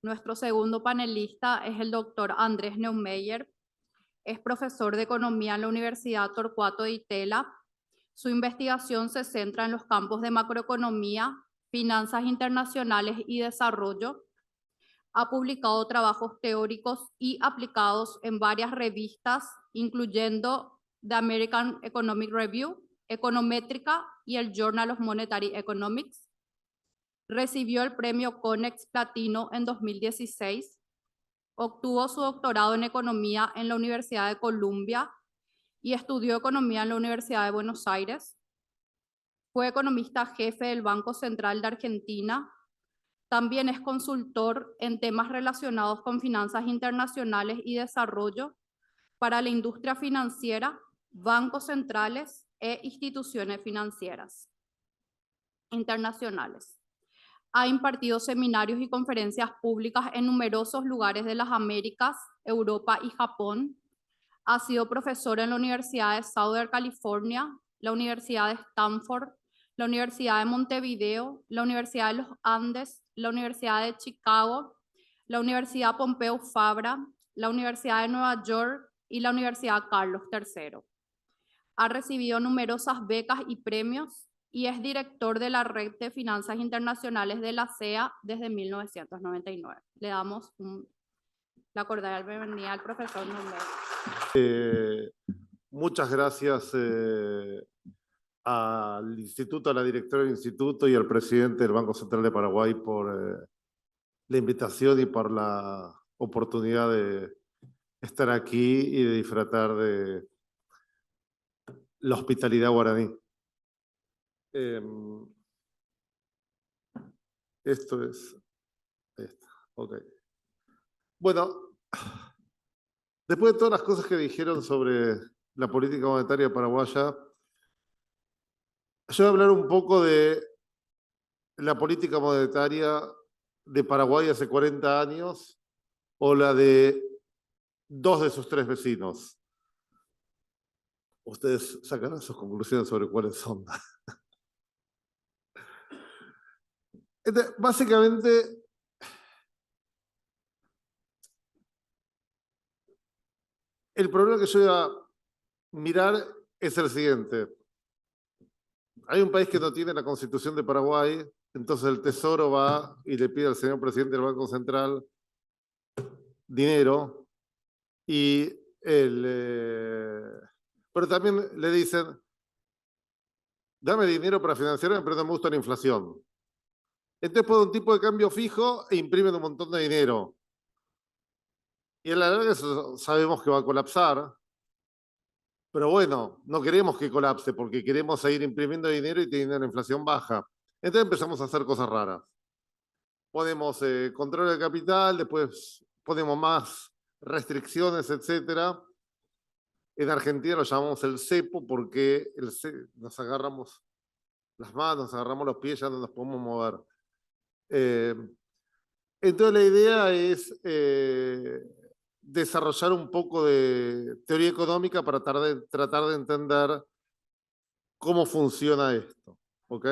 Nuestro segundo panelista es el doctor Andrés Neumeyer. Es profesor de Economía en la Universidad Torcuato Di Tella. Su investigación se centra en los campos de macroeconomía, finanzas internacionales y desarrollo. Ha publicado trabajos teóricos y aplicados en varias revistas, incluyendo The American Economic Review, Econométrica y el Journal of Monetary Economics. Recibió el premio Conex Platino en 2016. Obtuvo su doctorado en Economía en la Universidad de Columbia y estudió Economía en la Universidad de Buenos Aires. Fue economista jefe del Banco Central de Argentina. También es consultor en temas relacionados con finanzas internacionales y desarrollo para la industria financiera, bancos centrales e instituciones financieras internacionales. Ha impartido seminarios y conferencias públicas en numerosos lugares de las Américas, Europa y Japón. Ha sido profesor en la Universidad de Southern California, la Universidad de Stanford, la Universidad de Montevideo, la Universidad de los Andes, la Universidad de Chicago, la Universidad Pompeu Fabra, la Universidad de Nueva York y la Universidad Carlos III. Ha recibido numerosas becas y premios y es director de la Red de Finanzas Internacionales de la CEA desde 1999. Le damos la cordial bienvenida al profesor Neumeyer. Muchas gracias al instituto, a la directora del instituto y al presidente del Banco Central de Paraguay por la invitación y por la oportunidad de estar aquí y de disfrutar de la hospitalidad guaraní. Esto es... Ok. Bueno, después de todas las cosas que dijeron sobre la política monetaria paraguaya, yo voy a hablar un poco de la política monetaria de Paraguay hace 40 años o la de dos de sus tres vecinos. Ustedes sacarán sus conclusiones sobre cuáles son. Entonces, básicamente, el problema que yo voy a mirar es el siguiente. Hay un país que no tiene la Constitución de Paraguay, entonces el Tesoro va y le pide al señor presidente del Banco Central dinero y pero también le dicen, dame dinero para financiarme, pero no me gusta la inflación. Entonces ponen un tipo de cambio fijo e imprimen un montón de dinero. Y a la larga eso sabemos que va a colapsar. Pero bueno, no queremos que colapse porque queremos seguir imprimiendo dinero y teniendo la inflación baja. Entonces empezamos a hacer cosas raras. Ponemos control de capital, después ponemos más restricciones, etc. En Argentina lo llamamos el cepo porque nos agarramos las manos, nos agarramos los pies, ya no nos podemos mover. Entonces la idea es desarrollar un poco de teoría económica para tratar de entender cómo funciona esto. ¿Ok?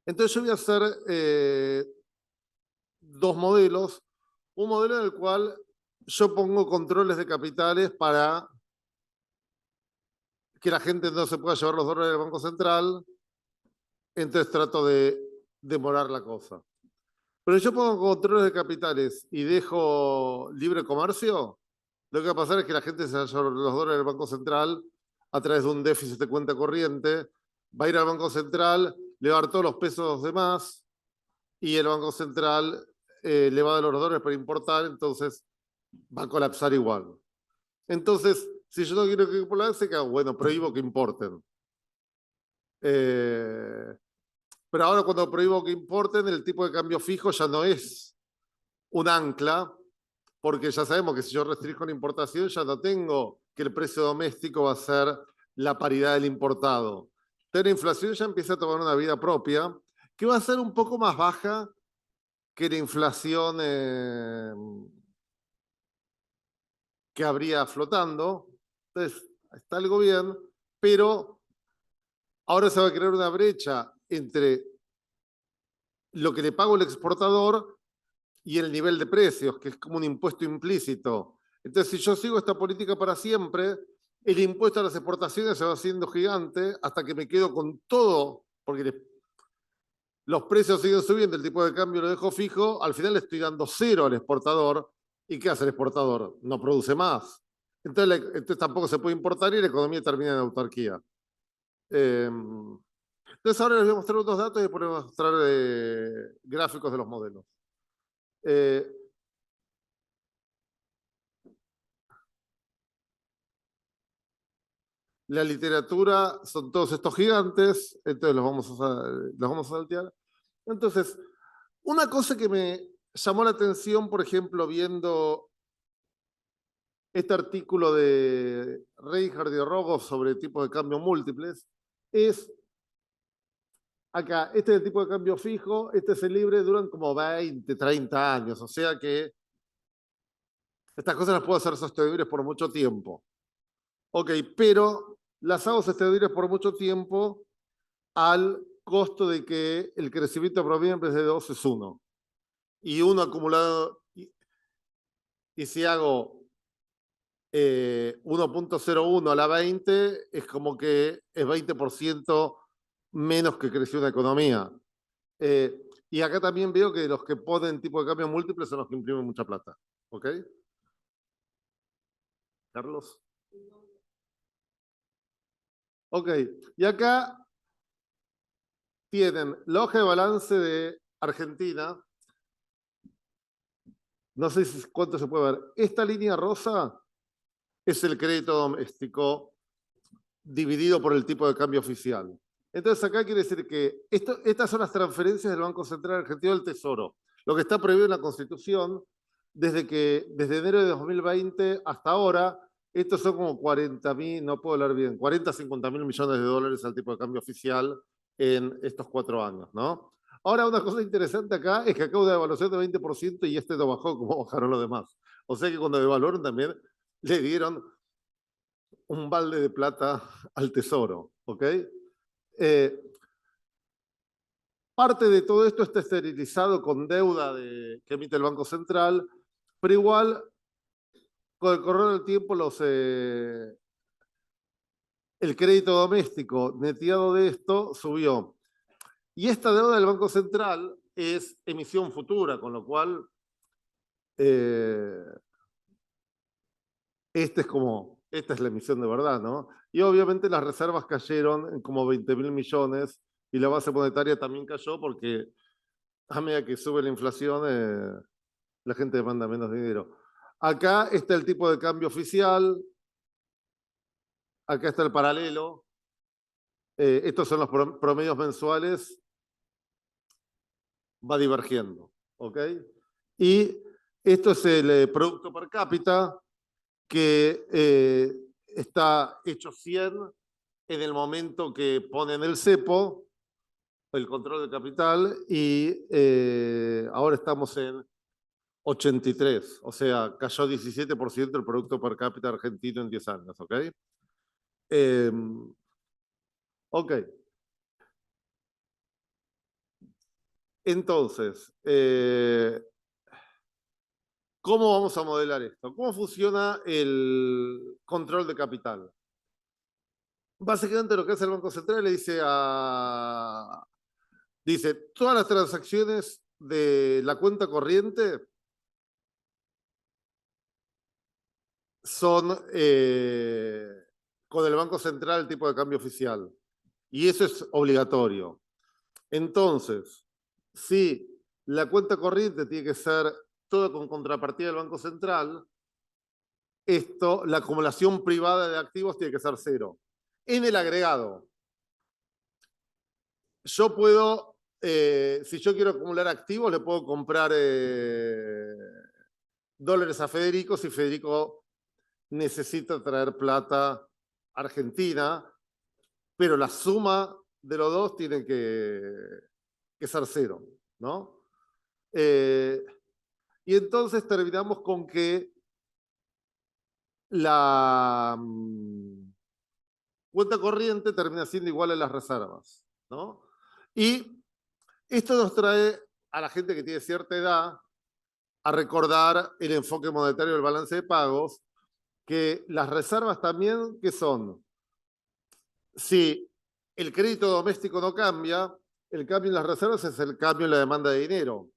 Entonces yo voy a hacer dos modelos. Un modelo en el cual yo pongo controles de capitales para que la gente no se pueda llevar los dólares del Banco Central. Entonces trato de demorar la cosa. Pero yo pongo controles de capitales y dejo libre comercio, lo que va a pasar es que la gente se va a llevar los dólares del Banco Central a través de un déficit de cuenta corriente, va a ir al Banco Central, le va a dar todos los pesos de más y el Banco Central le va a dar los dólares para importar, entonces va a colapsar igual. Entonces, si yo no quiero que colapse, ¿qué hago? Bueno, prohíbo que importen. Pero ahora cuando prohíbo que importen, el tipo de cambio fijo ya no es un ancla, porque ya sabemos que si yo restringo la importación, ya no tengo que el precio doméstico va a ser la paridad del importado. Entonces la inflación ya empieza a tomar una vida propia, que va a ser un poco más baja que la inflación que habría flotando. Entonces, está algo bien, pero ahora se va a crear una brecha entre lo que le pago el exportador y el nivel de precios, que es como un impuesto implícito. Entonces, si yo sigo esta política para siempre, el impuesto a las exportaciones se va haciendo gigante hasta que me quedo con todo, porque los precios siguen subiendo, el tipo de cambio lo dejo fijo, al final le estoy dando cero al exportador. ¿Y qué hace el exportador? No produce más. Entonces tampoco se puede importar y la economía termina en autarquía. Entonces ahora les voy a mostrar unos datos y después les voy a mostrar gráficos de los modelos. Eh, la literatura son todos estos gigantes, entonces los vamos a saltear. Entonces, una cosa que me llamó la atención, por ejemplo, viendo este artículo de Reinhardt y Rogoff sobre tipos de cambio múltiples, es acá, este es el tipo de cambio fijo, este es el libre, duran como 20, 30 años, o sea que estas cosas las puedo hacer sostenibles por mucho tiempo. Ok, pero las hago sostenibles por mucho tiempo al costo de que el crecimiento promedio en vez de 2 es 1. Y 1 acumulado, y si hago 1.01 a la 20, es como que es 20% menos que creció una economía. Y acá también veo que los que ponen tipo de cambio múltiples son los que imprimen mucha plata. ¿Ok? Carlos. Ok, y acá tienen la hoja de balance de Argentina. No sé cuánto se puede ver. Esta línea rosa es el crédito doméstico dividido por el tipo de cambio oficial. Entonces acá quiere decir que estas son las transferencias del Banco Central Argentino al Tesoro, lo que está previsto en la Constitución desde enero de 2020 hasta ahora. Estos son como 40.000, no puedo hablar bien, 40, 50.000 millones de dólares al tipo de cambio oficial en estos 4 años, ¿no? Ahora, una cosa interesante acá es que acá hubo una devaluación de 20% y este no bajó como bajaron los demás. O sea que cuando devaluaron también le dieron un balde de plata al tesoro, ¿ok? Eh, parte de todo esto está esterilizado con deuda que emite el Banco Central, pero igual, con el correr del tiempo, el crédito doméstico neteado de esto subió. Y esta deuda del Banco Central es emisión futura, con lo cual eh, esta es la emisión de verdad, ¿no? Y obviamente las reservas cayeron en como 20.000 millones y la base monetaria también cayó porque a medida que sube la inflación, la gente demanda menos dinero. Acá está el tipo de cambio oficial, acá está el paralelo, estos son los promedios mensuales, va divergiendo, ¿ok? Y esto es el producto per cápita que está hecho 100 en el momento que ponen el cepo, el control de capital, y ahora estamos en 83, o sea, cayó 17% el producto per cápita argentino en 10 años, ¿ok? Eh, ok. Entonces, ¿cómo vamos a modelar esto? ¿Cómo funciona el control de capital? Básicamente lo que hace el Banco Central le dice, todas las transacciones de la cuenta corriente son con el Banco Central el tipo de cambio oficial. Y eso es obligatorio. Entonces, si la cuenta corriente tiene que ser todo con contrapartida del Banco Central, la acumulación privada de activos tiene que ser 0. En el agregado, yo puedo, si yo quiero acumular activos, le puedo comprar dólares a Federico si Federico necesita traer plata a Argentina, pero la suma de los dos tiene que ser 0, ¿no? Y entonces terminamos con que la cuenta corriente termina siendo igual a las reservas, ¿no? Y Esto nos trae a la gente que tiene cierta edad a recordar el enfoque monetario del balance de pagos, que las reservas también, ¿qué son? Si el crédito doméstico no cambia, el cambio en las reservas es el cambio en la demanda de dinero.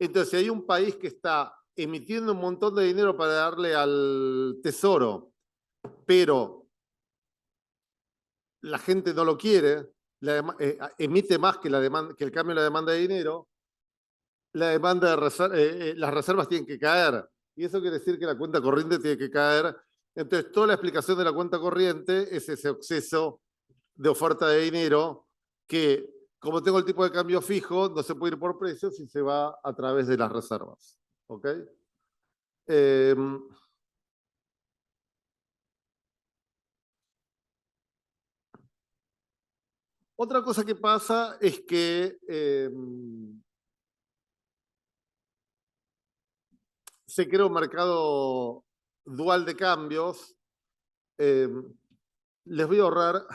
Entonces, si hay un país que está emitiendo un montón de dinero para darle al tesoro, pero la gente no lo quiere, emite más que, que el cambio en la demanda de dinero, la demanda de las reservas tienen que caer. Y eso quiere decir que la cuenta corriente tiene que caer. Entonces, toda la explicación de la cuenta corriente es ese exceso de oferta de dinero que, como tengo el tipo de cambio fijo, no se puede ir por precios si se va a través de las reservas. ¿Ok? Otra cosa que pasa es que se crea un mercado dual de cambios. Les voy a ahorrar.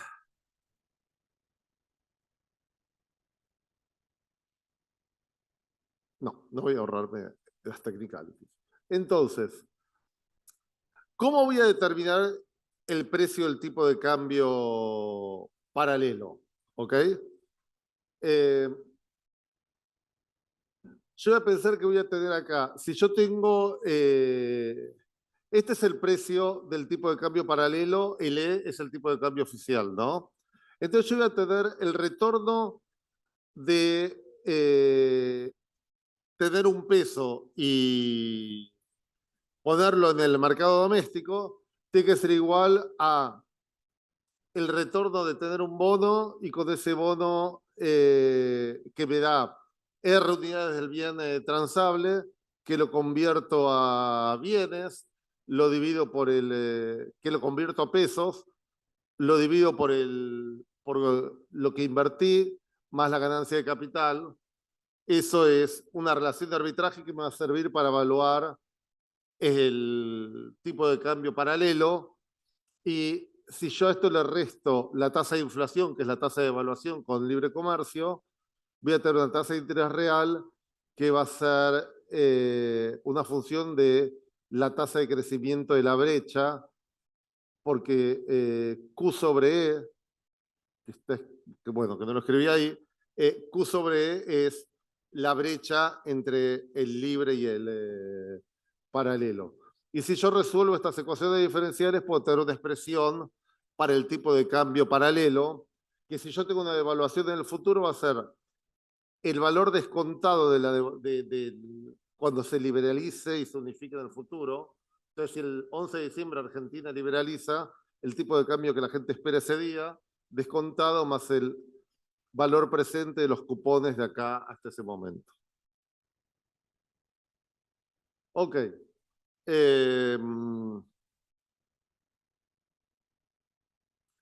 No, no voy a ahorrarme las technicalities. Entonces, ¿cómo voy a determinar el precio del tipo de cambio paralelo? ¿Ok? Yo voy a pensar que voy a tener acá, si yo tengo, este es el precio del tipo de cambio paralelo, el E es el tipo de cambio oficial, ¿no? Entonces yo voy a tener el retorno de tener un peso y ponerlo en el mercado doméstico, tiene que ser igual a el retorno de tener un bono y con ese bono que me da R unidades del bien transable, que lo convierto a bienes, lo divido por que lo convierto a pesos, lo divido por lo que invertí, más la ganancia de capital. Eso es una relación de arbitraje que me va a servir para evaluar el tipo de cambio paralelo. Y si yo a esto le resto la tasa de inflación, que es la tasa de evaluación con libre comercio, voy a tener una tasa de interés real que va a ser una función de la tasa de crecimiento de la brecha, porque Q sobre E, que bueno, que no lo escribí ahí, Q sobre E es la brecha entre el libre y el paralelo. Y si yo resuelvo estas ecuaciones diferenciales, puedo tener una expresión para el tipo de cambio paralelo, que si yo tengo una devaluación en el futuro va a ser el valor descontado cuando se liberalice y se unifique en el futuro. Entonces, si el 11 de diciembre Argentina liberaliza, el tipo de cambio que la gente espera ese día, descontado más el valor presente de los cupones de acá hasta ese momento. Ok.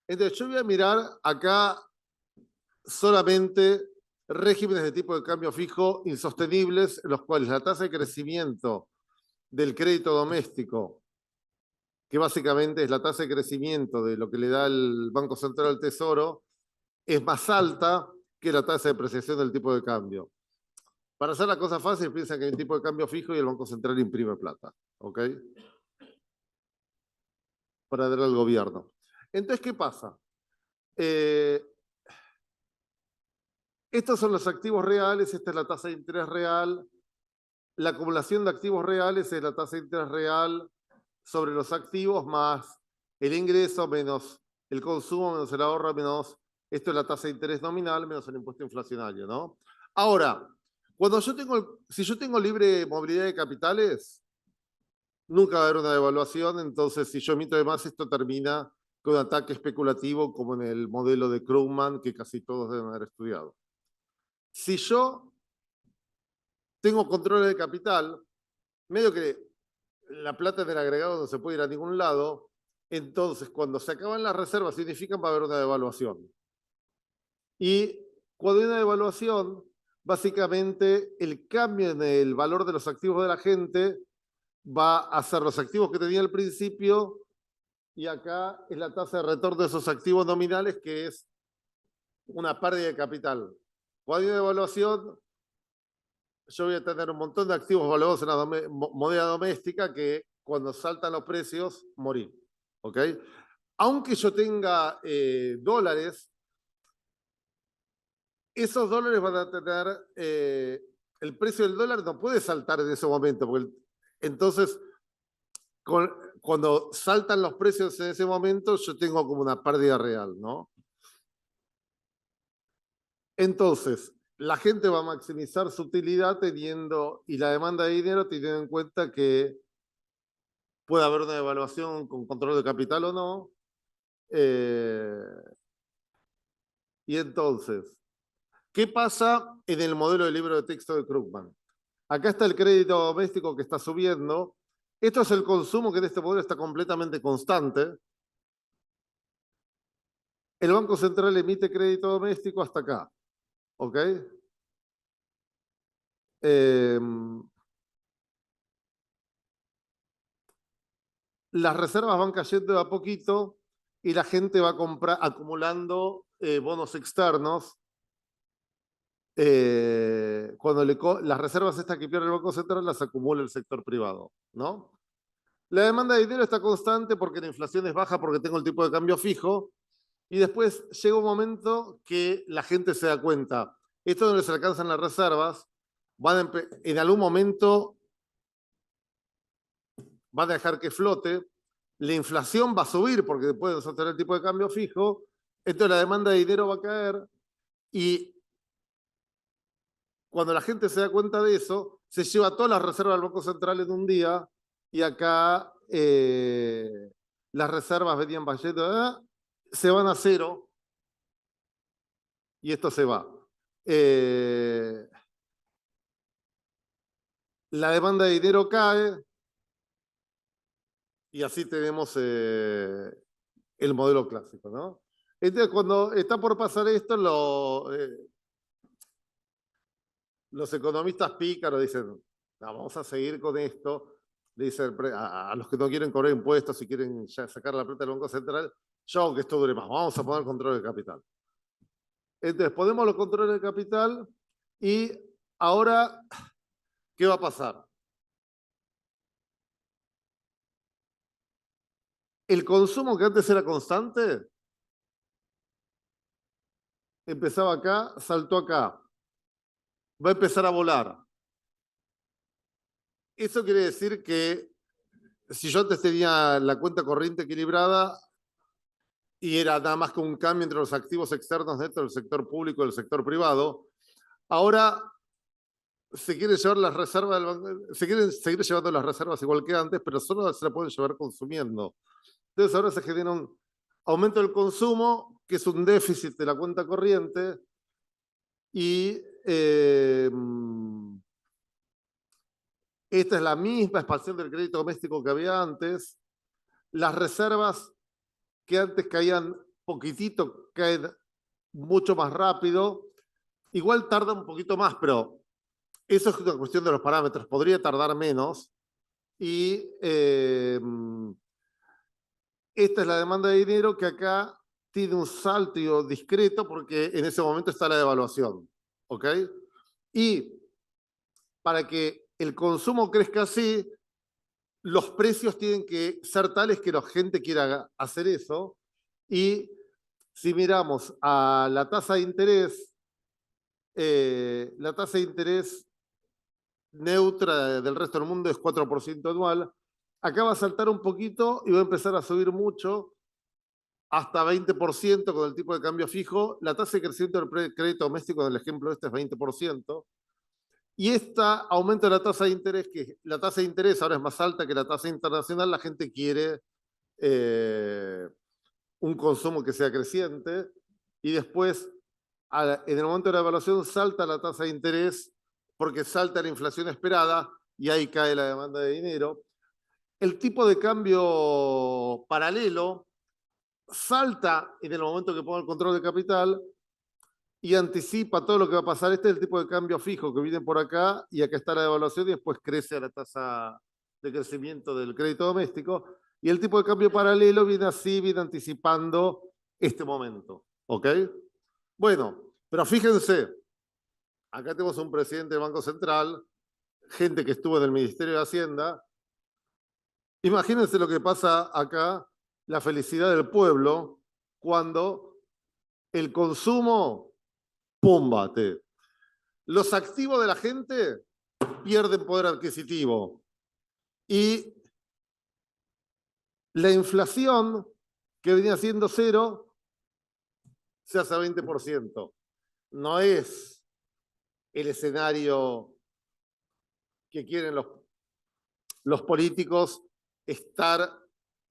Entonces, yo voy a mirar acá solamente regímenes de tipo de cambio fijo insostenibles, en los cuales la tasa de crecimiento del crédito doméstico, que básicamente es la tasa de crecimiento de lo que le da el Banco Central al Tesoro, es más alta que la tasa de depreciación del tipo de cambio. Para hacer la cosa fácil, piensa que hay un tipo de cambio fijo y el Banco Central imprime plata, ¿ok? Para darle al gobierno. Entonces, ¿qué pasa? Estos son los activos reales, esta es la tasa de interés real. La acumulación de activos reales es la tasa de interés real sobre los activos más el ingreso menos el consumo menos el ahorro menos, esto es la tasa de interés nominal menos el impuesto inflacionario, ¿no? Ahora, si yo tengo libre movilidad de capitales, nunca va a haber una devaluación, entonces si yo emito de más, esto termina con un ataque especulativo como en el modelo de Krugman que casi todos deben haber estudiado. Si yo tengo control de capital, medio que la plata del agregado no se puede ir a ningún lado, entonces cuando se acaban las reservas significa que va a haber una devaluación. Y cuando hay una devaluación, básicamente el cambio en el valor de los activos de la gente va a ser los activos que tenía al principio y acá es la tasa de retorno de esos activos nominales que es una pérdida de capital. Cuando hay una devaluación, yo voy a tener un montón de activos valuados en la moneda doméstica que cuando saltan los precios, morir. ¿Ok? Aunque yo tenga dólares, esos dólares van a tener, el precio del dólar no puede saltar en ese momento, porque entonces cuando saltan los precios en ese momento, yo tengo como una pérdida real, ¿no? Entonces, la gente va a maximizar su utilidad teniendo, y la demanda de dinero teniendo en cuenta que puede haber una devaluación con control de capital o no. Y entonces, ¿qué pasa en el modelo de libro de texto de Krugman? Acá está el crédito doméstico que está subiendo. Esto es el consumo que en este modelo está completamente constante. El Banco Central emite crédito doméstico hasta acá. ¿Ok? Las reservas van cayendo de a poquito y la gente va acumulando bonos externos. Cuando las reservas estas que pierde el Banco Central las acumula el sector privado, ¿no? La demanda de dinero está constante porque la inflación es baja porque tengo el tipo de cambio fijo y después llega un momento que la gente se da cuenta, esto no les alcanzan las reservas, en algún momento va a dejar que flote, la inflación va a subir porque pueden sostener el tipo de cambio fijo, entonces la demanda de dinero va a caer y cuando la gente se da cuenta de eso, se lleva todas las reservas del Banco Central en un día y acá las reservas venían cayendo, se van a cero y esto se va. La demanda de dinero cae y así tenemos el modelo clásico, ¿no? Entonces, cuando está por pasar esto, los economistas pícaros dicen, "No, vamos a seguir con esto". Dicen a los que no quieren cobrar impuestos y quieren ya sacar la plata del Banco Central, yo hago que esto dure más, vamos a poner control de capital. Entonces, ponemos los controles de capital y ahora, ¿qué va a pasar? El consumo que antes era constante, empezaba acá, saltó acá, va a empezar a volar. Eso quiere decir que si yo antes tenía la cuenta corriente equilibrada y era nada más que un cambio entre los activos externos dentro del sector público y del sector privado, ahora se quieren llevar las reservas del banco, se quieren seguir llevando las reservas igual que antes, pero solo se la pueden llevar consumiendo. Entonces ahora se genera un aumento del consumo, que es un déficit de la cuenta corriente, y esta es la misma expansión del crédito doméstico que había antes. Las reservas que antes caían poquitito, caen mucho más rápido. Igual tarda un poquito más, pero eso es una cuestión de los parámetros. Podría tardar menos. Y esta es la demanda de dinero que acá tiene un salto discreto porque en ese momento está la devaluación. ¿Ok? Y para que el consumo crezca así, los precios tienen que ser tales que la gente quiera hacer eso. Y si miramos a la tasa de interés, la tasa de interés neutra del resto del mundo es 4% anual. Acá va a saltar un poquito y va a empezar a subir mucho, hasta 20% con el tipo de cambio fijo. La tasa de crecimiento del crédito doméstico en el ejemplo este es 20%. Y este aumento de la tasa de interés, que la tasa de interés ahora es más alta que la tasa internacional, la gente quiere un consumo que sea creciente y después en el momento de la evaluación salta la tasa de interés porque salta la inflación esperada y ahí cae la demanda de dinero. El tipo de cambio paralelo salta en el momento que pongo el control de capital y anticipa todo lo que va a pasar. Este es el tipo de cambio fijo que viene por acá y acá está la devaluación y después crece a la tasa de crecimiento del crédito doméstico. Y el tipo de cambio paralelo viene así, viene anticipando este momento. ¿Ok? Bueno, pero fíjense, acá tenemos un presidente del Banco Central, gente que estuvo en el Ministerio de Hacienda. Imagínense lo que pasa acá, la felicidad del pueblo, cuando el consumo, púmbate. Los activos de la gente pierden poder adquisitivo. Y la inflación, que venía siendo 0, se hace a 20%. No es el escenario que quieren los políticos, estar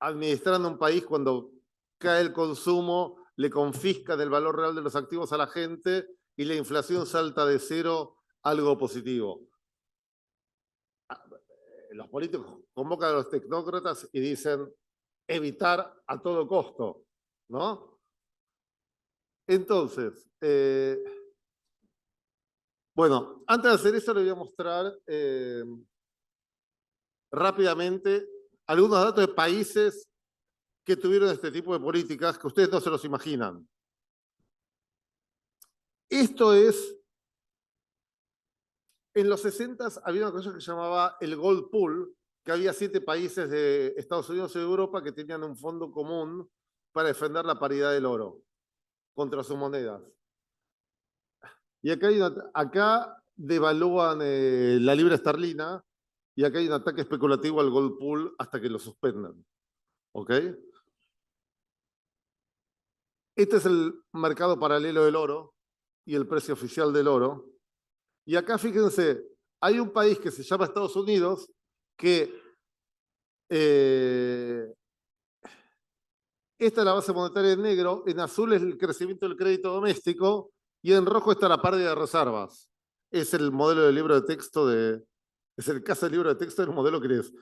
administrando un país cuando cae el consumo, le confisca del valor real de los activos a la gente y la inflación salta de 0 a algo positivo. Los políticos convocan a los tecnócratas y dicen evitar a todo costo, ¿no? Entonces, bueno, antes de hacer eso les voy a mostrar rápidamente algunos datos de países que tuvieron este tipo de políticas que ustedes no se los imaginan. Esto es, en los 60 había una cosa que se llamaba el Gold Pool, que había 7 países de Estados Unidos y de Europa que tenían un fondo común para defender la paridad del oro contra sus monedas. Y acá devalúan la libra esterlina y acá hay un ataque especulativo al Gold Pool hasta que lo suspendan. ¿Ok? Este es el mercado paralelo del oro y el precio oficial del oro. Y acá fíjense, hay un país que se llama Estados Unidos que esta es la base monetaria en negro, en azul es el crecimiento del crédito doméstico y en rojo está la pérdida de reservas. Es el modelo del libro de texto es el caso del libro de texto del modelo que les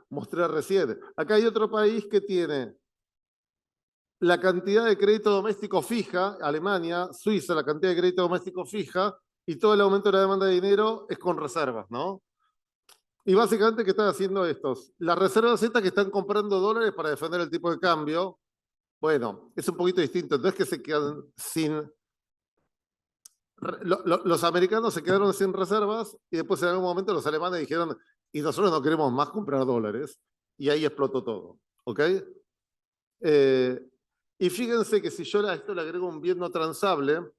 mostré recién. Acá hay otro país que tiene la cantidad de crédito doméstico fija, Alemania, Suiza, la cantidad de crédito doméstico fija, y todo el aumento de la demanda de dinero es con reservas, ¿no? Y básicamente, ¿qué están haciendo estos? Las reservas estas que están comprando dólares para defender el tipo de cambio, bueno, es un poquito distinto. No es que se quedan sin... Los americanos se quedaron sin reservas y después en algún momento los alemanes dijeron, y nosotros no queremos más comprar dólares. Y ahí explotó todo, ¿ok? Y fíjense que si yo a esto le agrego un bien no transable,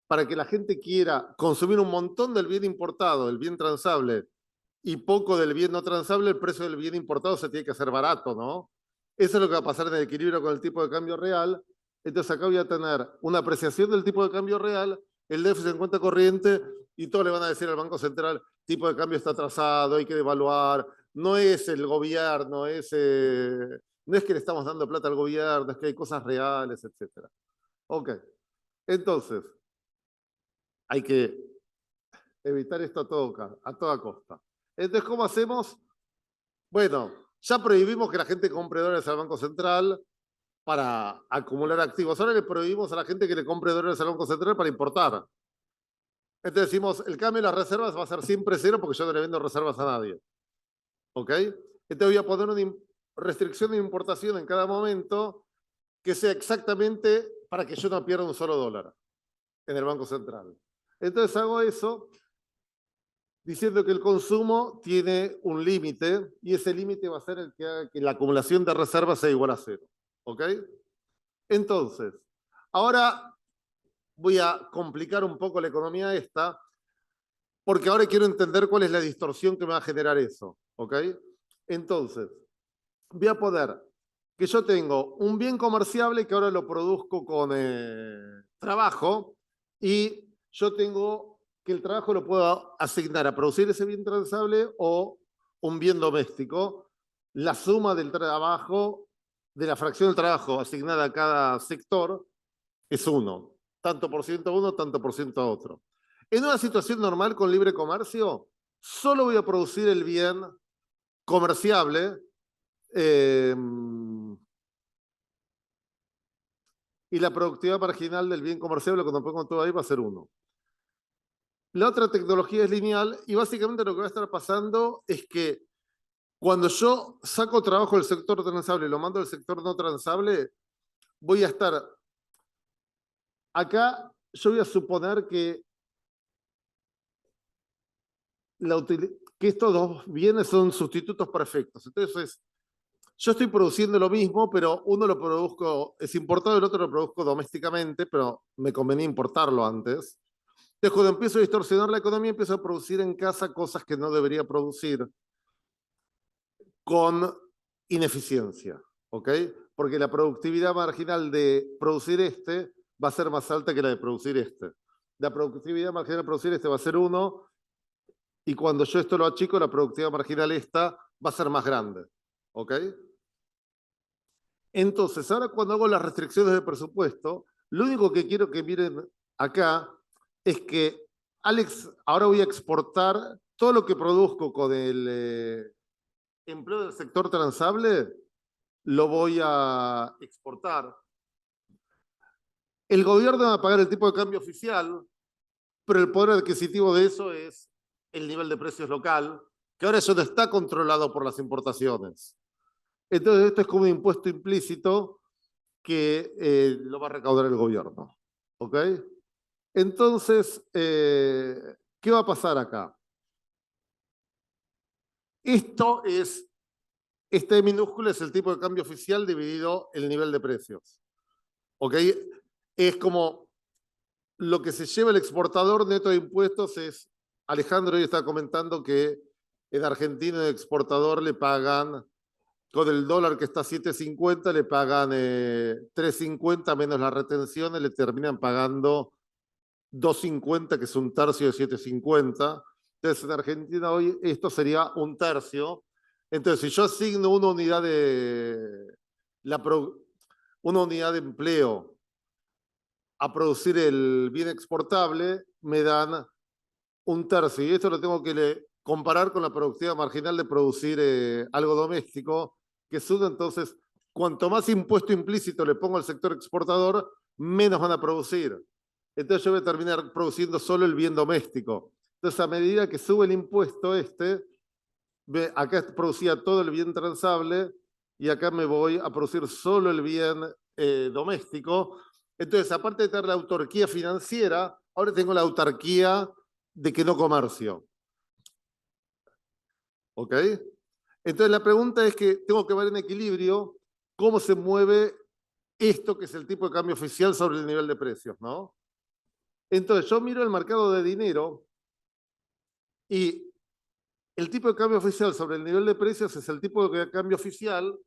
para que la gente quiera consumir un montón del bien importado, del bien transable, y poco del bien no transable, el precio del bien importado se tiene que hacer barato, ¿no? Eso es lo que va a pasar en el equilibrio con el tipo de cambio real. Entonces acá voy a tener una apreciación del tipo de cambio real, el déficit en cuenta corriente, y todos le van a decir al Banco Central, tipo de cambio está atrasado, hay que devaluar, no es el gobierno, no es que le estamos dando plata al gobierno, es que hay cosas reales, etc. Ok, entonces, hay que evitar esto a toda costa. Entonces, ¿cómo hacemos? Bueno, ya prohibimos que la gente compre dólares al Banco Central para acumular activos. Ahora le prohibimos a la gente que le compre dólares al Banco Central para importar. Entonces decimos, el cambio de las reservas va a ser siempre 0 porque yo no le vendo reservas a nadie. ¿Ok? Entonces voy a poner una restricción de importación en cada momento que sea exactamente para que yo no pierda un solo dólar en el Banco Central. Entonces hago eso diciendo que el consumo tiene un límite y ese límite va a ser el que haga que la acumulación de reservas sea igual a 0. ¿Ok? Entonces, ahora voy a complicar un poco la economía esta, porque ahora quiero entender cuál es la distorsión que me va a generar eso. ¿Ok? Entonces, voy a poner que yo tengo un bien comerciable que ahora lo produzco con trabajo y yo tengo que el trabajo lo puedo asignar a producir ese bien transable o un bien doméstico. La suma del trabajo, de la fracción del trabajo asignada a cada sector es 1. Tanto por ciento a uno, tanto por ciento a otro. En una situación normal con libre comercio, solo voy a producir el bien comerciable y la productividad marginal del bien comerciable cuando pongo todo ahí va a ser 1. La otra tecnología es lineal y básicamente lo que va a estar pasando es que cuando yo saco trabajo del sector transable y lo mando al sector no transable, voy a estar acá, yo voy a suponer que que estos dos bienes son sustitutos perfectos. Entonces, yo estoy produciendo lo mismo, pero uno lo produzco, es importado, el otro lo produzco domésticamente, pero me convenía importarlo antes. Entonces, cuando empiezo a distorsionar la economía, empiezo a producir en casa cosas que no debería producir con ineficiencia, ¿ok? Porque la productividad marginal de producir este va a ser más alta que la de producir este. La productividad marginal de producir este va a ser 1, y cuando yo esto lo achico, la productividad marginal esta va a ser más grande, ¿ok? Entonces, ahora cuando hago las restricciones de presupuesto, lo único que quiero que miren acá es que, Alex, ahora voy a exportar todo lo que produzco con el empleo del sector transable, lo voy a exportar. El gobierno va a pagar el tipo de cambio oficial, pero el poder adquisitivo de eso es el nivel de precios local, que ahora eso no está controlado por las importaciones. Entonces, esto es como un impuesto implícito que lo va a recaudar el gobierno. ¿Ok? Entonces, ¿qué va a pasar acá? Este minúsculo es el tipo de cambio oficial dividido el nivel de precios. ¿Ok? Es como lo que se lleva el exportador neto de impuestos es, Alejandro hoy está comentando que en Argentina el exportador le pagan, con el dólar que está a 7.50, le pagan 3.50 menos las retenciones, le terminan pagando 2.50, que es un tercio de 7.50. Entonces, en Argentina hoy esto sería un tercio. Entonces, si yo asigno una unidad de empleo a producir el bien exportable, me dan un tercio. Y esto lo tengo que comparar con la productividad marginal de producir algo doméstico, que es uno. Entonces, cuanto más impuesto implícito le pongo al sector exportador, menos van a producir. Entonces yo voy a terminar produciendo solo el bien doméstico. Entonces, a medida que sube el impuesto acá producía todo el bien transable y acá me voy a producir solo el bien doméstico. Entonces, aparte de tener la autarquía financiera, ahora tengo la autarquía de que no comercio. ¿Ok? Entonces, la pregunta es que tengo que ver en equilibrio cómo se mueve esto que es el tipo de cambio oficial sobre el nivel de precios, ¿no? Entonces, yo miro el mercado de dinero y el tipo de cambio oficial sobre el nivel de precios es el tipo de cambio oficial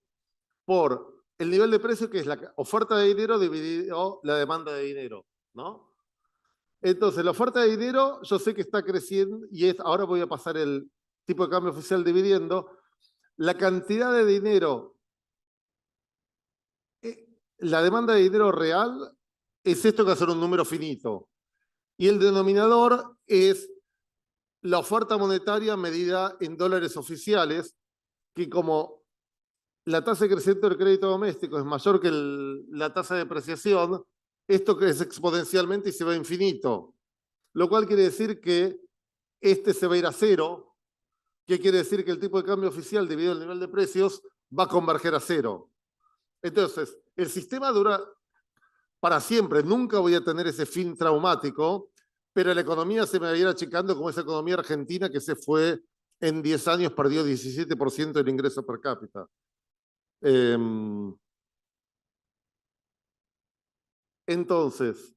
por el nivel de precio, que es la oferta de dinero dividido la demanda de dinero, ¿no? Entonces, la oferta de dinero yo sé que está creciendo y ahora voy a pasar el tipo de cambio oficial dividiendo la cantidad de dinero. La demanda de dinero real es esto que va a ser un número finito. Y el denominador es la oferta monetaria medida en dólares oficiales, que como la tasa de crecimiento del crédito doméstico es mayor que la tasa de depreciación, esto crece exponencialmente y se va a infinito. Lo cual quiere decir que este se va a ir a cero, que quiere decir que el tipo de cambio oficial dividido el nivel de precios va a converger a cero. Entonces, el sistema dura para siempre, nunca voy a tener ese fin traumático, pero la economía se me va a ir achicando como esa economía argentina que se fue en 10 años, perdió 17% del ingreso per cápita. Entonces,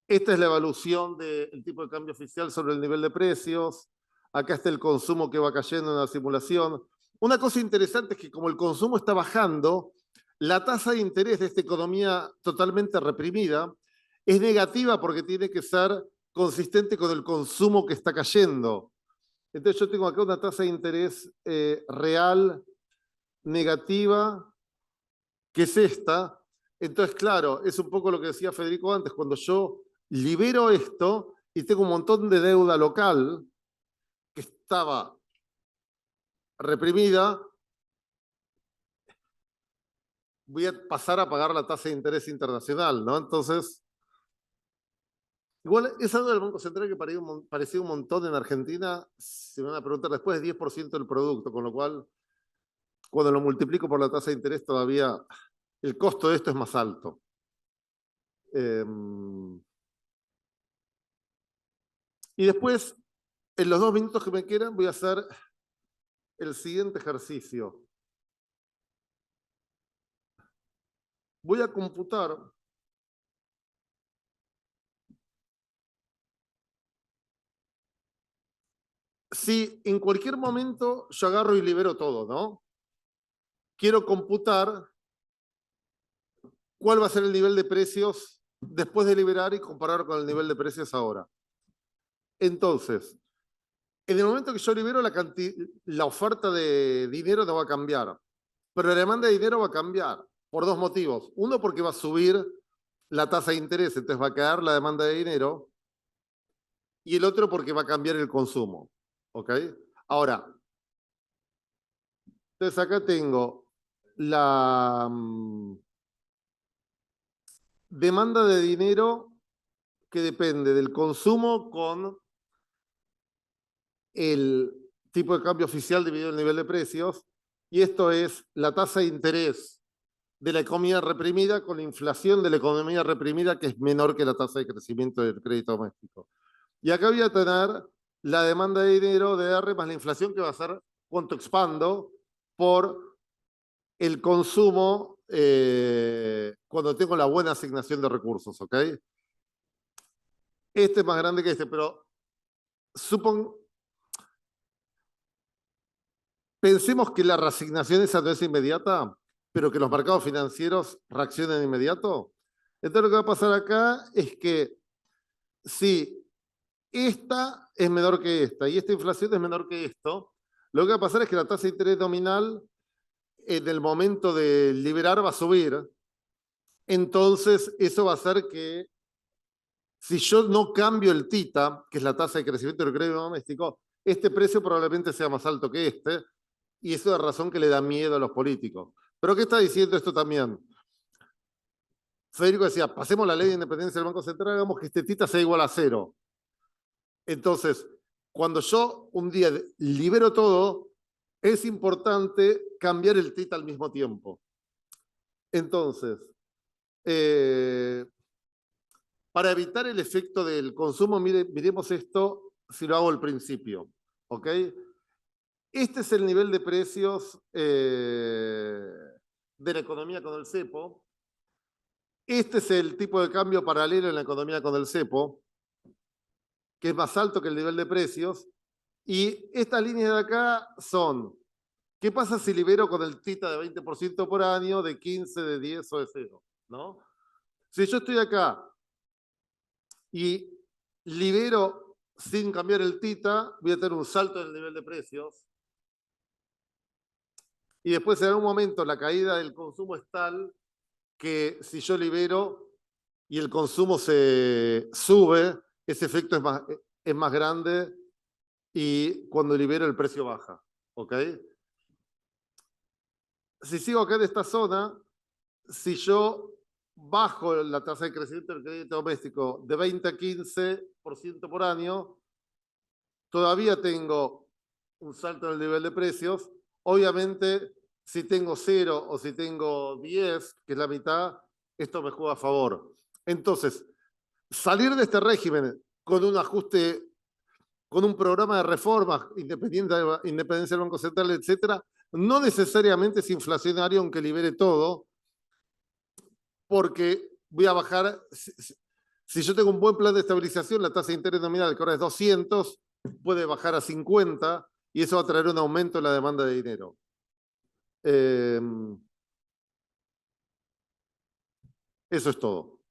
esta es la evaluación del tipo de cambio oficial sobre el nivel de precios. Acá está el consumo que va cayendo en la simulación. Una cosa interesante es que como el consumo está bajando, la tasa de interés de esta economía totalmente reprimida es negativa porque tiene que ser consistente con el consumo que está cayendo. Entonces yo tengo acá una tasa de interés real negativa, que es esta. Entonces, claro, es un poco lo que decía Federico antes, cuando yo libero esto y tengo un montón de deuda local que estaba reprimida, voy a pasar a pagar la tasa de interés internacional, ¿no? Entonces, igual es algo del Banco Central que parecía un montón en Argentina, se me van a preguntar después, es 10% del producto, con lo cual, cuando lo multiplico por la tasa de interés, todavía el costo de esto es más alto. Y después, En los 2 minutos que me quedan voy a hacer el siguiente ejercicio. Voy a computar si en cualquier momento yo agarro y libero todo, ¿no? Quiero computar cuál va a ser el nivel de precios después de liberar y comparar con el nivel de precios ahora. Entonces, en el momento que yo libero, la oferta de dinero no va a cambiar, pero la demanda de dinero va a cambiar por 2 motivos. Uno, porque va a subir la tasa de interés, entonces va a caer la demanda de dinero, y el otro porque va a cambiar el consumo. ¿Ok? Ahora, entonces acá tengo la demanda de dinero que depende del consumo con el tipo de cambio oficial dividido el nivel de precios, y esto es la tasa de interés de la economía reprimida con la inflación de la economía reprimida, que es menor que la tasa de crecimiento del crédito doméstico. Y acá voy a tener la demanda de dinero de R más la inflación, que va a ser cuánto expando por el consumo cuando tengo la buena asignación de recursos, ¿ok? Este es más grande que este, pero pensemos que la reasignación esa no es inmediata, pero que los mercados financieros reaccionen de inmediato. Entonces lo que va a pasar acá es que si esta es menor que esta y esta inflación es menor que esto, lo que va a pasar es que la tasa de interés nominal en el momento de liberar va a subir. Entonces eso va a hacer que si yo no cambio el TITA, que es la tasa de crecimiento del crédito doméstico, este precio probablemente sea más alto que este, y eso es la razón que le da miedo a los políticos. Pero ¿qué está diciendo esto también? Federico decía, pasemos la ley de independencia del Banco Central, hagamos que este TITA sea igual a 0. Entonces, cuando yo un día libero todo, es importante cambiar el TITA al mismo tiempo. Entonces, para evitar el efecto del consumo, miremos esto si lo hago al principio. ¿Ok? Este es el nivel de precios de la economía con el cepo. Este es el tipo de cambio paralelo en la economía con el cepo, que es más alto que el nivel de precios. Y estas líneas de acá son, ¿qué pasa si libero con el TITA de 20% por año, de 15, de 10 o de 0? ¿No? Si yo estoy acá y libero sin cambiar el TITA, voy a tener un salto en el nivel de precios. Y después en algún momento la caída del consumo es tal que si yo libero y el consumo se sube, ese efecto es más grande y cuando libero el precio baja. ¿Ok? Si sigo acá en esta zona, si yo bajo la tasa de crecimiento del crédito doméstico de 20 a 15% por año, todavía tengo un salto en el nivel de precios. Obviamente, si tengo 0 o si tengo 10, que es la mitad, esto me juega a favor. Entonces, salir de este régimen con un ajuste, con un programa de reformas, independencia del Banco Central, etcétera, no necesariamente es inflacionario aunque libere todo, porque voy a bajar, si yo tengo un buen plan de estabilización, la tasa de interés nominal, que ahora es 200, puede bajar a 50 y eso va a traer un aumento en la demanda de dinero. Eso es todo.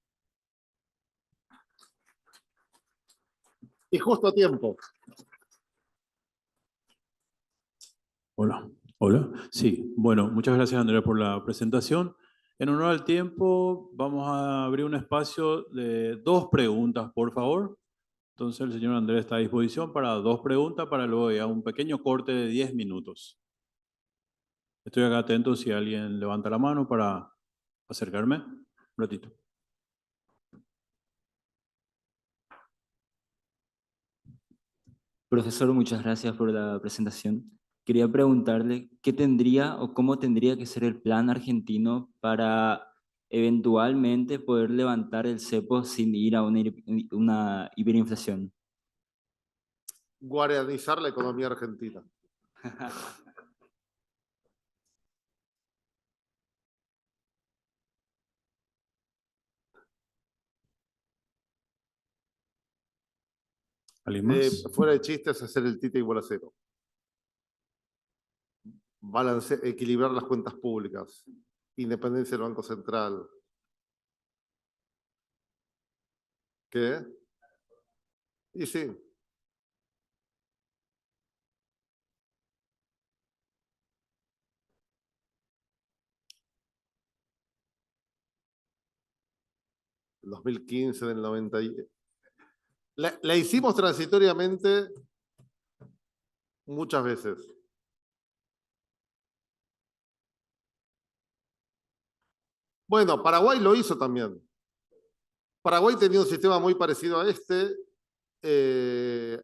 Y justo a tiempo. Hola, hola. Sí, bueno, muchas gracias Andrea por la presentación. En honor al tiempo, vamos a abrir un espacio de 2 preguntas, por favor. Entonces el señor Andrés está a disposición para 2 preguntas, para luego ya un pequeño corte de 10 minutos. Estoy acá atento si alguien levanta la mano para acercarme. Un ratito. Profesor, muchas gracias por la presentación. Quería preguntarle qué tendría o cómo tendría que ser el plan argentino para eventualmente poder levantar el cepo sin ir a una hiperinflación. guaranizar la economía argentina. ¿Alguien más? Fuera de chistes, hacer el tite igual a cero. Equilibrar las cuentas públicas. Independencia del Banco Central. ¿Qué? Y sí. El 2015, del 90. La hicimos transitoriamente muchas veces. Bueno, Paraguay lo hizo también. Paraguay tenía un sistema muy parecido a este. En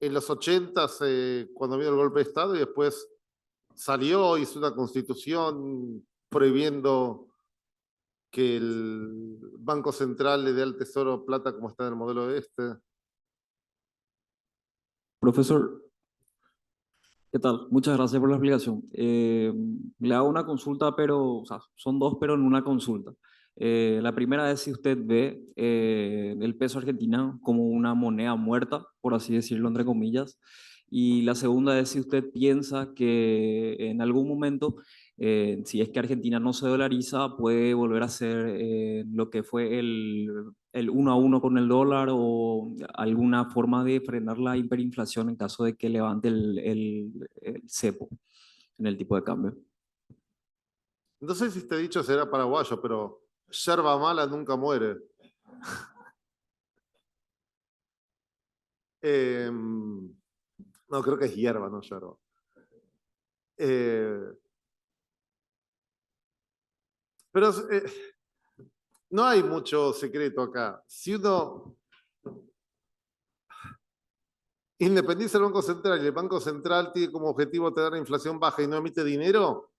los 80s, cuando vino el golpe de Estado, y después salió, hizo una constitución prohibiendo que el Banco Central le dé al Tesoro plata como está en el modelo este. Profesor, ¿qué tal? Muchas gracias por la explicación. Le hago una consulta, pero, o sea, son dos, pero en una consulta. La primera es si usted ve el peso argentino como una moneda muerta, por así decirlo, entre comillas. Y la segunda es si usted piensa que en algún momento, si es que Argentina no se dolariza, puede volver a ser lo que fue el 1 a 1 con el dólar o alguna forma de frenar la hiperinflación en caso de que levante el cepo en el tipo de cambio. No sé si este dicho será paraguayo, pero yerba mala nunca muere. No, creo que es hierba, no yerba. Pero no hay mucho secreto acá. Si uno independiza el Banco Central y el Banco Central tiene como objetivo tener la inflación baja y no emite dinero,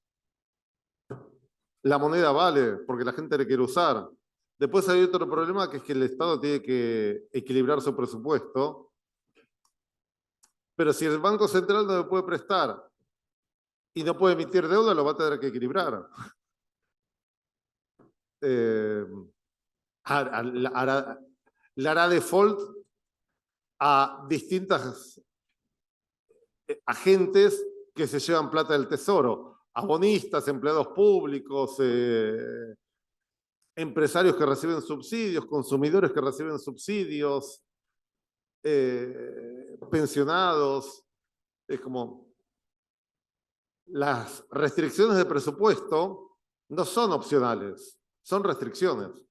la moneda vale porque la gente le quiere usar. Después hay otro problema, que es que el Estado tiene que equilibrar su presupuesto. Pero si el Banco Central no le puede prestar y no puede emitir deuda, lo va a tener que equilibrar. Le hará default a distintas agentes que se llevan plata del Tesoro. Abonistas, empleados públicos, empresarios que reciben subsidios, consumidores que reciben subsidios, pensionados. Es como las restricciones de presupuesto no son opcionales, son restricciones.